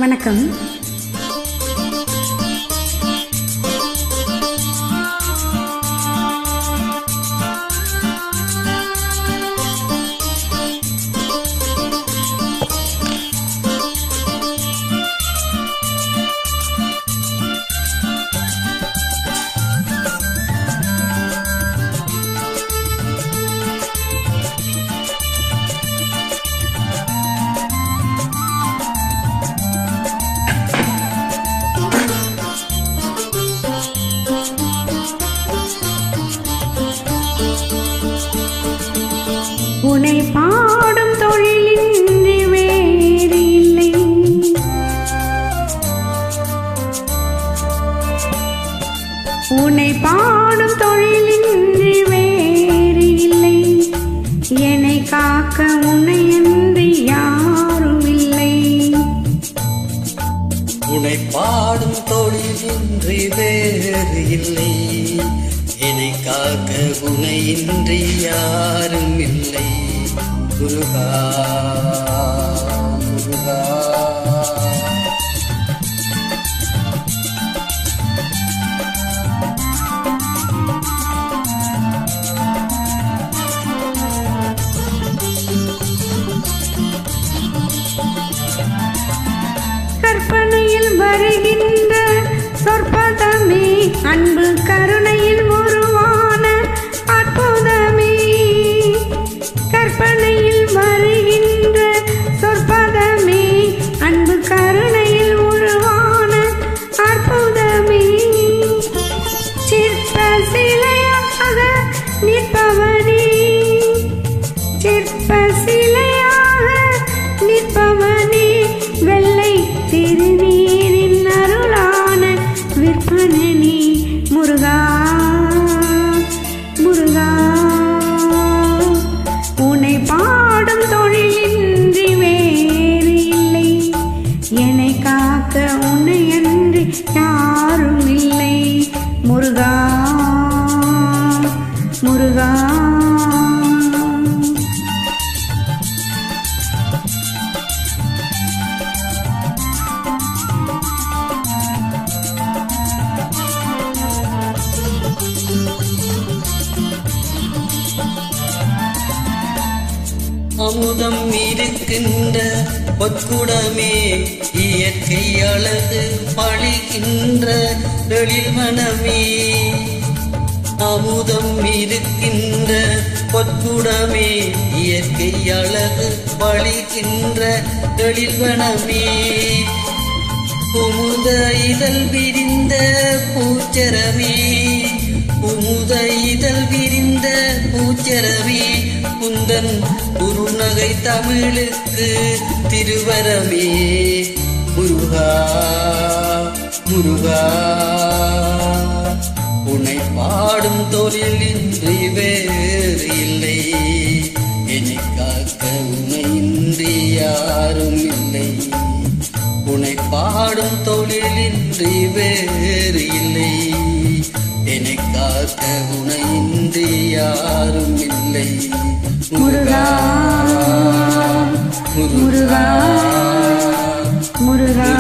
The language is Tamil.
வணக்கம். உன்னை பாடும் தொழிலின்றி வேறு இல்லை, உன்னை பாடும் தொழிலின்றி வேறு இல்லை, என்னை காக்க உன்னை என்று யாரும் இல்லை. உன்னை பாடும் தொழிலின்றி வேறு இல்லை, என்னை காக்க உன்னையின்றி யாரும் இல்லை. முருகா முருகா கற்பனையில் வருகின்ற சொற்பதமே, அன்பு கருணையில் உருவான அற்புதமே. கற்பனையில் வருகின்ற சொற்பதமே, அன்பு கருணையில் உருவான அற்புதமே. சிற்ப சிலையாக நிற்பவனே, சிற்ப சிலையாக நிற்பவனே, வெள்ளை திருநீரின் அருளான விற்பனனே. முருகா முருகா, உன்னை பாடும் தொழிலின்றி வேறு இல்லை, என்னை காக்க உன்னை அன்றி யாரும் இல்லை. முருகா முருகா அமுதம் இருக்கின்ற பொற்குடமே, இயற்கை அழகு பழிக்கின்ற எழில்மனமே. அமுதம் இருக்கின்ற பொற்குடமே, இயற்கை அழகு பழிக்கின்ற எழில்மனமே. குமுத இதழ் விரிந்த பூச்சரமே, குமுத இதழ் விரிந்த பூச்சரமே. குந்தன் குறுநகை தமிழுக்கு திருவரமே. முருகா முருகா, உன்னை பாடும் தொழிலின்றி வேறு இல்லை, என்னை காக்க உன்னையின்றி யாரும் இல்லை. உன்னை பாடும் தொழிலின்றி வேறு இல்லை, என்னை காக்க உன்னையின்றி யாரும் இல்லை. முருகா முருகா முருகா.